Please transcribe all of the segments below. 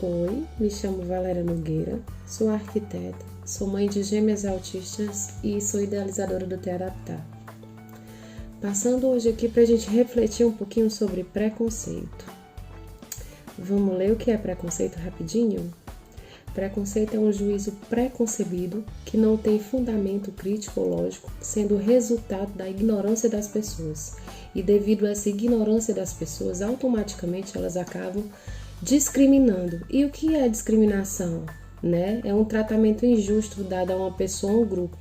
Oi, me chamo Valéria Nogueira, sou arquiteta, sou mãe de gêmeas autistas e sou idealizadora do Te Adaptar. Passando hoje aqui para a gente refletir um pouquinho sobre preconceito. Vamos ler o que é preconceito rapidinho? Preconceito é um juízo preconcebido que não tem fundamento crítico ou lógico, sendo resultado da ignorância das pessoas. E devido a essa ignorância das pessoas, automaticamente elas acabam discriminando. E o que é discriminação? É um tratamento injusto dado a uma pessoa ou um grupo.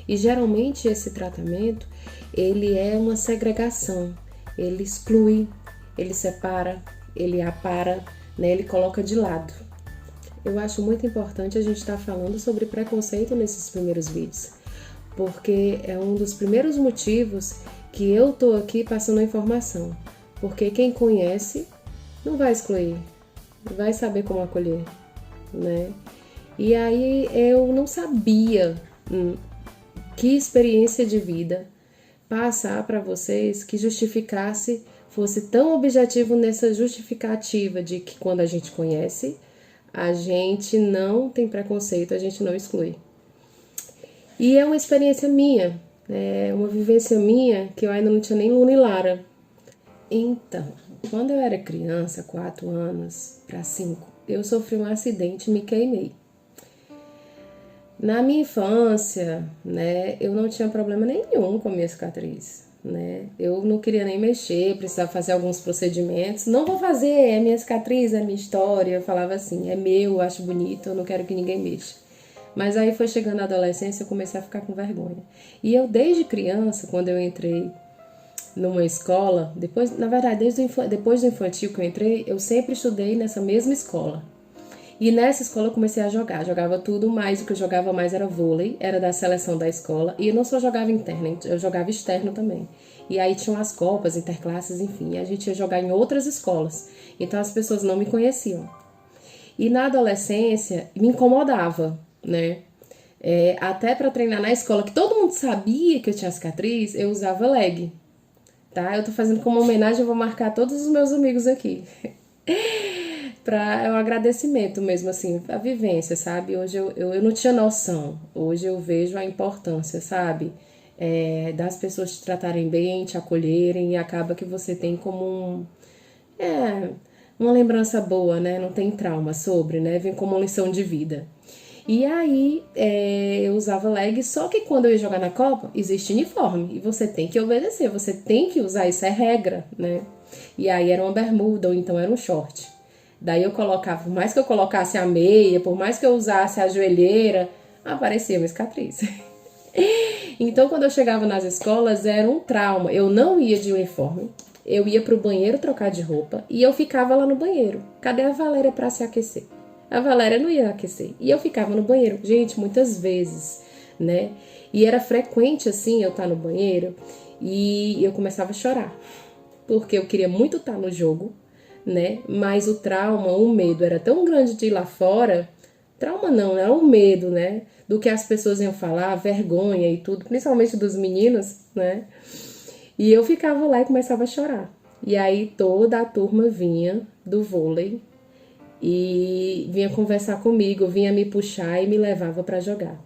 E geralmente esse tratamento, ele é uma segregação. Ele exclui, ele separa, ele apara, ele coloca de lado. Eu acho muito importante a gente estar falando sobre preconceito nesses primeiros vídeos, porque é um dos primeiros motivos que eu tô aqui passando a informação. Porque quem conhece não vai excluir, vai saber como acolher, E aí eu não sabia que experiência de vida passar para vocês que justificasse, fosse tão objetivo nessa justificativa de que quando a gente conhece, a gente não tem preconceito, a gente não exclui. E é uma experiência minha, é uma vivência minha que eu ainda não tinha nem Luna e Lara. Então, quando eu era criança, 4 anos para 5, eu sofri um acidente e me queimei. Na minha infância, eu não tinha problema nenhum com a minha cicatriz. Eu não queria nem mexer, precisava fazer alguns procedimentos. Não vou fazer, é minha cicatriz, é minha história. Eu falava assim, é meu, eu acho bonito, eu não quero que ninguém mexa. Mas aí foi chegando a adolescência, eu comecei a ficar com vergonha. E eu desde criança, quando eu entrei numa escola, depois do infantil que eu entrei, eu sempre estudei nessa mesma escola. E nessa escola eu comecei a jogar, jogava tudo, mas o que eu jogava mais era vôlei, era da seleção da escola, e eu não só jogava interno, eu jogava externo também. E aí tinham as copas, interclasses, enfim, e a gente ia jogar em outras escolas, então as pessoas não me conheciam. E na adolescência me incomodava, até para treinar na escola, que todo mundo sabia que eu tinha cicatriz, eu usava leg, tá? Eu tô fazendo como homenagem, eu vou marcar todos os meus amigos aqui. É um agradecimento mesmo, assim, a vivência, sabe? Hoje eu não tinha noção, hoje eu vejo a importância, sabe? Das pessoas te tratarem bem, te acolherem, e acaba que você tem como uma lembrança boa, não tem trauma sobre, vem como uma lição de vida. E aí eu usava leg, só que quando eu ia jogar na Copa, existe uniforme, e você tem que obedecer, você tem que usar, isso é regra, E aí era uma bermuda, ou então era um short. Daí eu colocava, por mais que eu colocasse a meia, por mais que eu usasse a joelheira, aparecia uma cicatriz. Então, quando eu chegava nas escolas, era um trauma. Eu não ia de uniforme, eu ia pro banheiro trocar de roupa e eu ficava lá no banheiro. Cadê a Valéria para se aquecer? A Valéria não ia aquecer. E eu ficava no banheiro, gente, muitas vezes, E era frequente, assim, eu estar no banheiro e eu começava a chorar. Porque eu queria muito estar no jogo, mas o trauma, o medo era tão grande de ir lá fora, trauma não, era o medo, do que as pessoas iam falar, a vergonha e tudo, principalmente dos meninos, E eu ficava lá e começava a chorar. E aí toda a turma vinha do vôlei e vinha conversar comigo, vinha me puxar e me levava para jogar.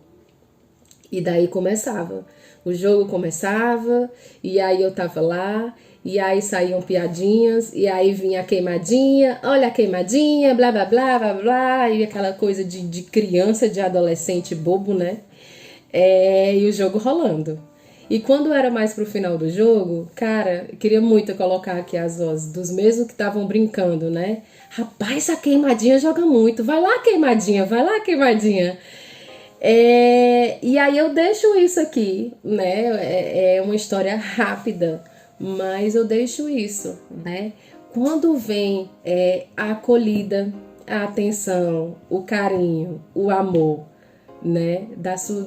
E daí começava, o jogo começava, e aí eu tava lá, e aí saíam piadinhas, e aí vinha a queimadinha, olha a queimadinha, blá blá blá blá blá, e aquela coisa de criança, de adolescente bobo, E o jogo rolando. E quando era mais pro final do jogo, cara, queria muito colocar aqui as vozes dos mesmos que estavam brincando, Rapaz, a queimadinha joga muito, vai lá queimadinha, vai lá queimadinha. E aí eu deixo isso aqui, É uma história rápida, mas eu deixo isso, Quando vem a acolhida, a atenção, o carinho, o amor,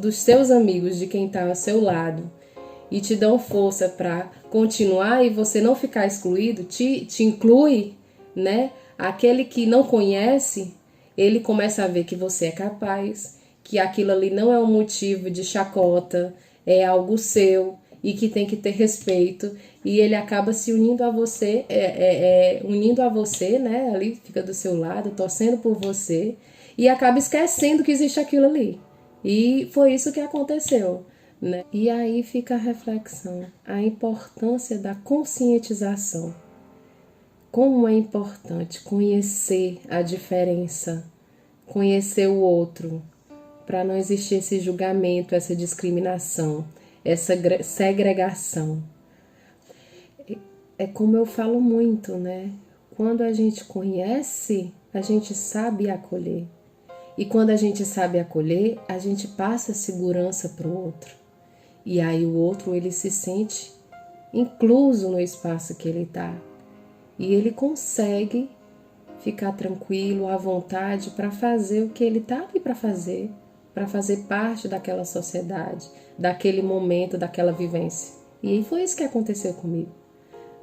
dos seus amigos, de quem tá ao seu lado, e te dão força para continuar e você não ficar excluído, te inclui, Aquele que não conhece, ele começa a ver que você é capaz, que aquilo ali não é um motivo de chacota, é algo seu, e que tem que ter respeito, e ele acaba se unindo a você, unindo a você, né, ali fica do seu lado, torcendo por você, e acaba esquecendo que existe aquilo ali. E foi isso que aconteceu, né? E aí fica a reflexão, a importância da conscientização. Como é importante conhecer a diferença, conhecer o outro, para não existir esse julgamento, essa discriminação, essa segregação. É como eu falo muito, né? Quando a gente conhece, a gente sabe acolher. E quando a gente sabe acolher, a gente passa segurança para o outro. E aí o outro, ele se sente incluso no espaço que ele está. E ele consegue ficar tranquilo, à vontade para fazer o que ele está ali para fazer parte daquela sociedade, daquele momento, daquela vivência. E foi isso que aconteceu comigo,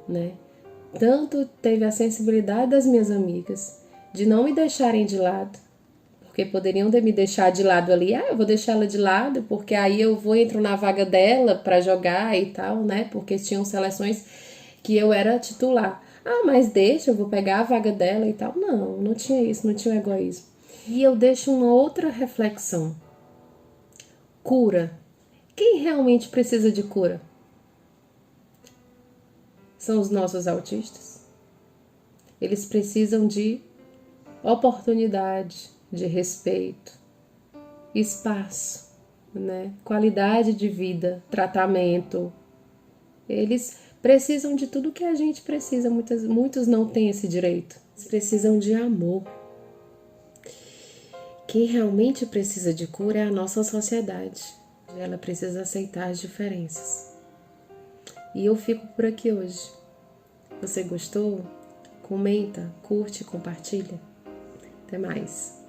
né? Tanto teve a sensibilidade das minhas amigas de não me deixarem de lado, porque poderiam me deixar de lado ali, eu vou deixar ela de lado, porque aí eu entro na vaga dela para jogar e tal, né? Porque tinham seleções que eu era titular. Mas deixa, eu vou pegar a vaga dela e tal. Não tinha isso, não tinha egoísmo. E eu deixo uma outra reflexão. Cura. Quem realmente precisa de cura? São os nossos autistas. Eles precisam de oportunidade, de respeito, espaço, né? Qualidade de vida, tratamento. Eles precisam de tudo que a gente precisa. Muitos não têm esse direito. Eles precisam de amor. Quem realmente precisa de cura é a nossa sociedade. Ela precisa aceitar as diferenças. E eu fico por aqui hoje. Você gostou? Comenta, curte, compartilha. Até mais.